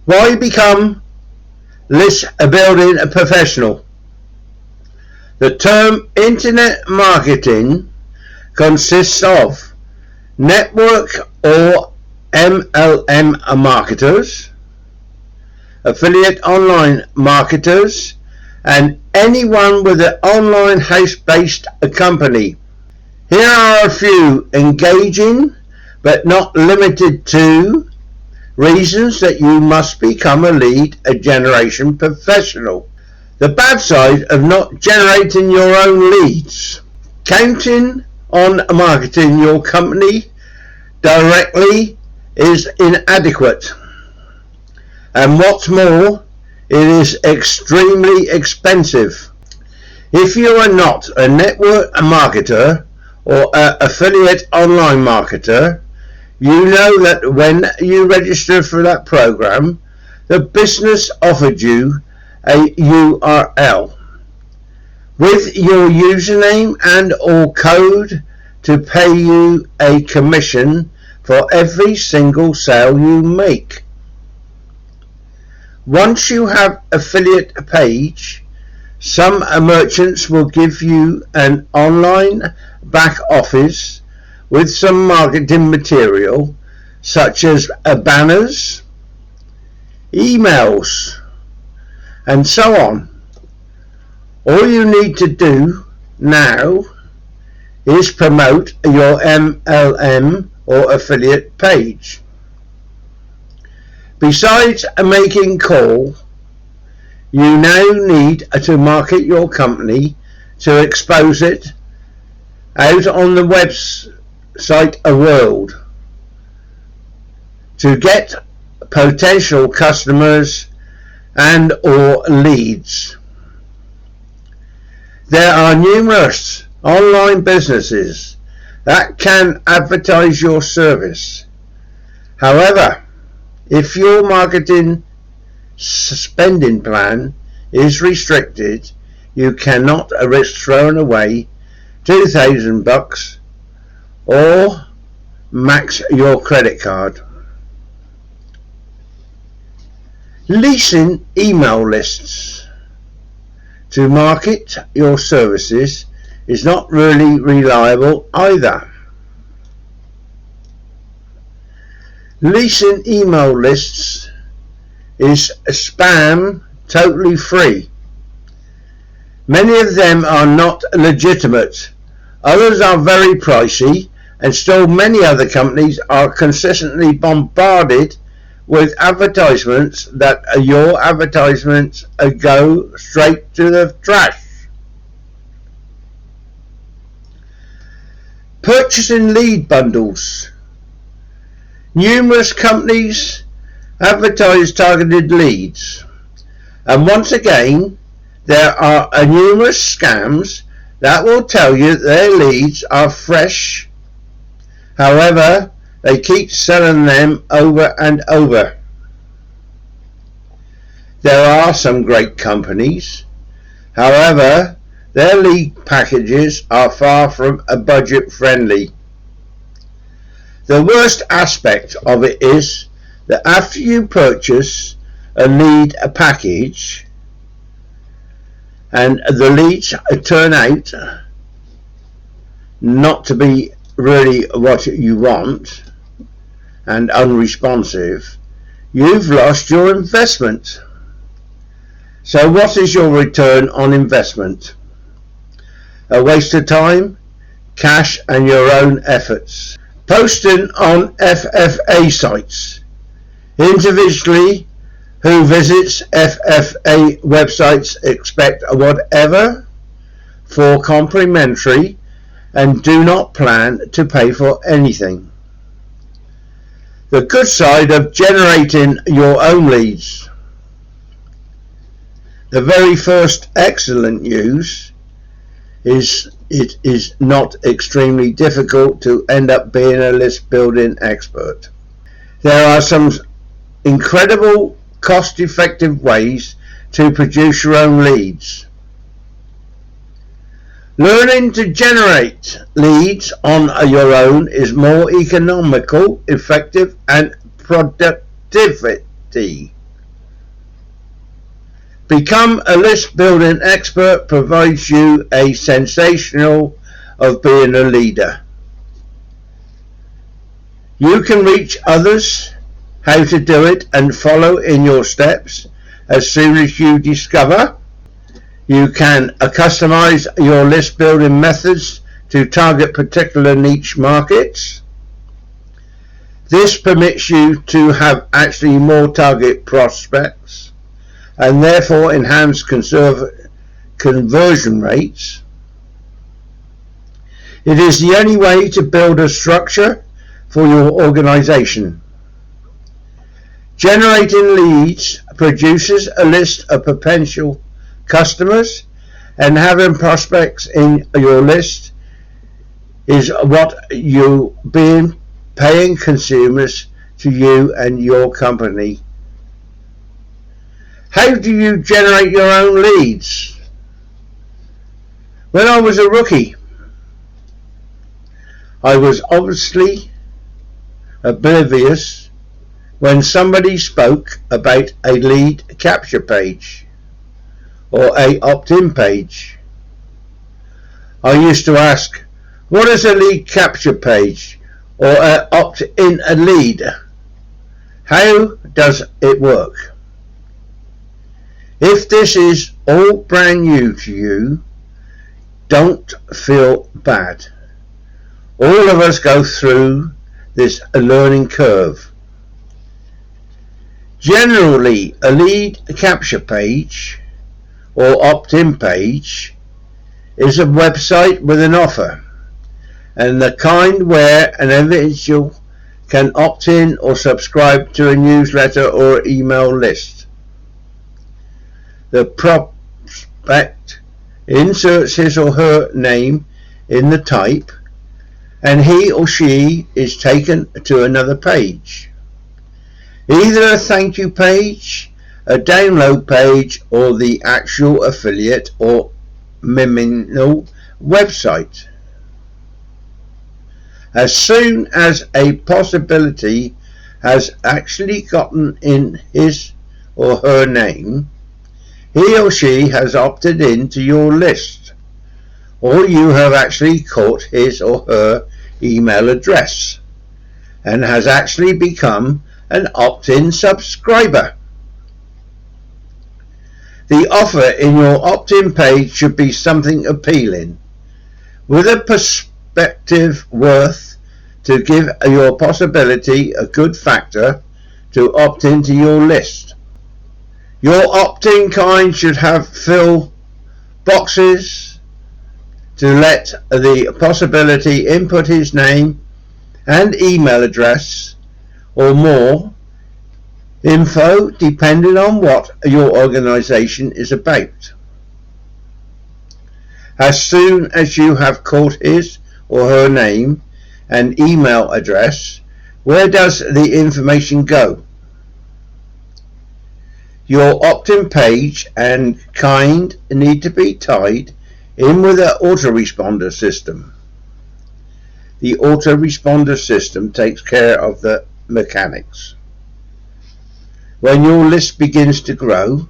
Why become list building professional? The term internet marketing consists of network or MLM marketers, affiliate online marketers, and anyone with an online house-based company. Here are a few engaging, but not limited to, reasons that you must become a lead generation professional. The bad side of not generating your own leads. Counting on marketing your company directly is inadequate. And what's more, it is extremely expensive. If you are not a network marketer or an affiliate online marketer, you know that when you register for that program, the business offered you a URL with your username and or code to pay you a commission for every single sale you make. Once you have affiliate page, some merchants will give you an online back office with some marketing material such as banners, emails, and so on. All you need to do now is promote your MLM or affiliate page. Besides making call, you now need to market your company to expose it out on the website world to get potential customers and or leads. There are numerous online businesses that can advertise your service. However, if your marketing spending plan is restricted, you cannot risk throwing away $2,000 or max your credit card. Leasing email lists to market your services is not really reliable either. Leasing email lists is spam, totally free. Many of them are not legitimate. Others are very pricey, and still many other companies are consistently bombarded with advertisements that your advertisements go straight to the trash. Purchasing lead bundles. Numerous companies advertise targeted leads, and once again there are numerous scams that will tell you their leads are fresh. However, they keep selling them over and over. There are some great companies, however, their lead packages are far from budget friendly. The worst aspect of it is that after you purchase a lead package and the leads turn out not to be really what you want and unresponsive, you've lost your investment. So what is your return on investment? A waste of time, cash, and your own efforts. Posting on FFA sites. Individually, who visits FFA websites expect whatever for complimentary and do not plan to pay for anything. The good side of generating your own leads. The very first excellent news is it is not extremely difficult to end up being a list building expert. There are some incredible cost-effective ways to produce your own leads. Learning to generate leads on your own is more economical, effective, and productivity. Become a list building expert provides you a sensational of being a leader. You can reach others how to do it and follow in your steps as soon as you discover. You can customize your list building methods to target particular niche markets. This permits you to have actually more target prospects and therefore enhance conversion rates. It is the only way to build a structure for your organization. Generating leads produces a list of potential customers, and having prospects in your list is what you been paying consumers to you and your company. How do you generate your own leads? When I was a rookie, I was obviously oblivious when somebody spoke about a lead capture page or a opt-in page. I used to ask, what is a lead capture page or an opt-in a lead? How does it work? If this is all brand new to you, don't feel bad. All of us go through this learning curve. Generally, a lead capture page or opt-in page is a website with an offer, and the kind where an individual can opt in or subscribe to a newsletter or email list. The prospect inserts his or her name in the type, and he or she is taken to another page, either a thank you page, a download page, or the actual affiliate or minimal website. As soon as a possibility has actually gotten in his or her name, he or she has opted into your list, or you have actually caught his or her email address and has actually become an opt-in subscriber. The offer in your opt-in page should be something appealing, with a perspective worth to give your possibility a good factor to opt into your list. Your opt-in kind should have fill boxes to let the possibility input his name and email address or more info depending on what your organization is about. As soon as you have caught his or her name and email address, where does the information go? Your opt-in page and kind need to be tied in with an autoresponder system. The autoresponder system takes care of the mechanics. When your list begins to grow,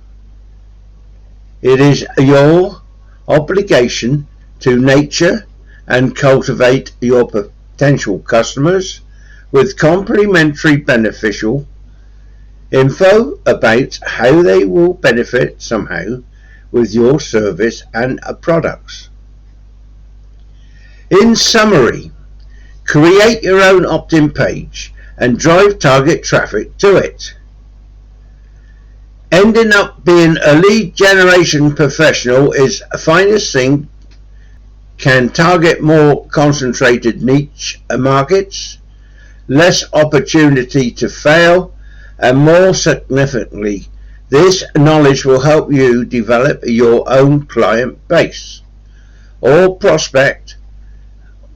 it is your obligation to nurture and cultivate your potential customers with complimentary beneficial info about how they will benefit somehow with your service and products. In summary, create your own opt-in page and drive target traffic to it. Ending up being a lead generation professional is the finest thing. Can target more concentrated niche markets, less opportunity to fail, and more significantly, this knowledge will help you develop your own client base or prospect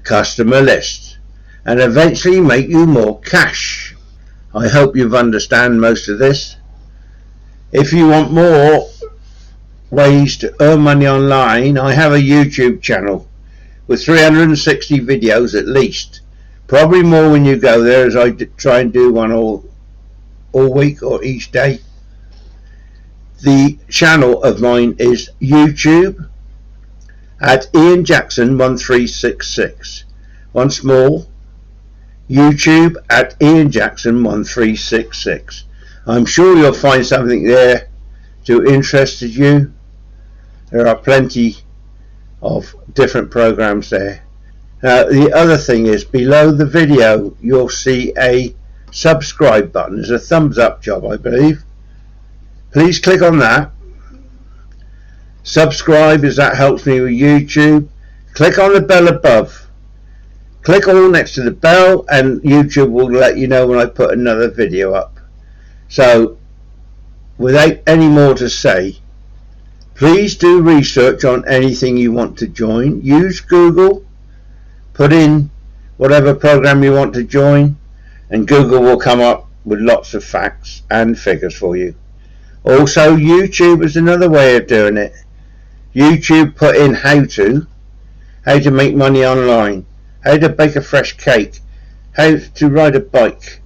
customer list and eventually make you more cash. I hope you've understand most of this. If you want more ways to earn money online, I have a YouTube channel with 360 videos at least, probably more when you go there, as I try and do one all week or each day. The channel of mine is YouTube at Ian Jackson 1366. Once more, YouTube at Ian Jackson 1366. I'm sure you'll find something there to interest you. There are plenty of different programs there. Now, the other thing is, below the video you'll see a subscribe button. There's a thumbs up job, I believe. Please click on that. Subscribe, as that helps me with YouTube. Click on the bell above. Click all next to the bell and YouTube will let you know when I put another video up. So, without any more to say, please do research on anything you want to join. Use Google. Put in whatever program you want to join and Google will come up with lots of facts and figures for you. Also, YouTube is another way of doing it. YouTube put in how to make money online, how to bake a fresh cake, how to ride a bike,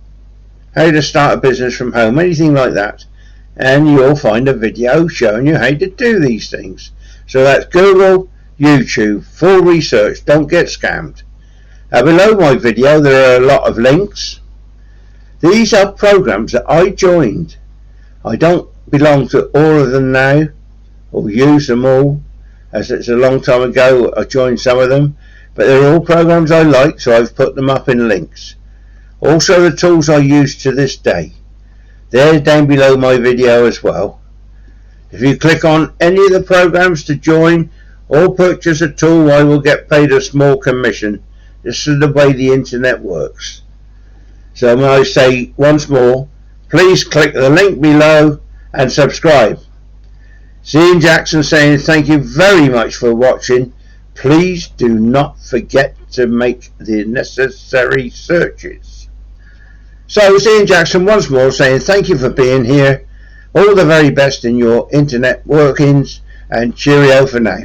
how to start a business from home, anything like that. And you'll find a video showing you how to do these things. So that's Google, YouTube, full research, don't get scammed. Below my video there are a lot of links. These are programs that I joined. I don't belong to all of them now, or use them all, as it's a long time ago I joined some of them, but they're all programs I like, so I've put them up in links. Also the tools I use to this day, they're down below my video as well. If you click on any of the programs to join or purchase a tool, I will get paid a small commission. This is the way the internet works. So when I say once more, please click the link below and subscribe. It's Ian Jackson saying thank you very much for watching. Please do not forget to make the necessary searches. So it's Ian Jackson once more saying thank you for being here. All the very best in your internet workings and cheerio for now.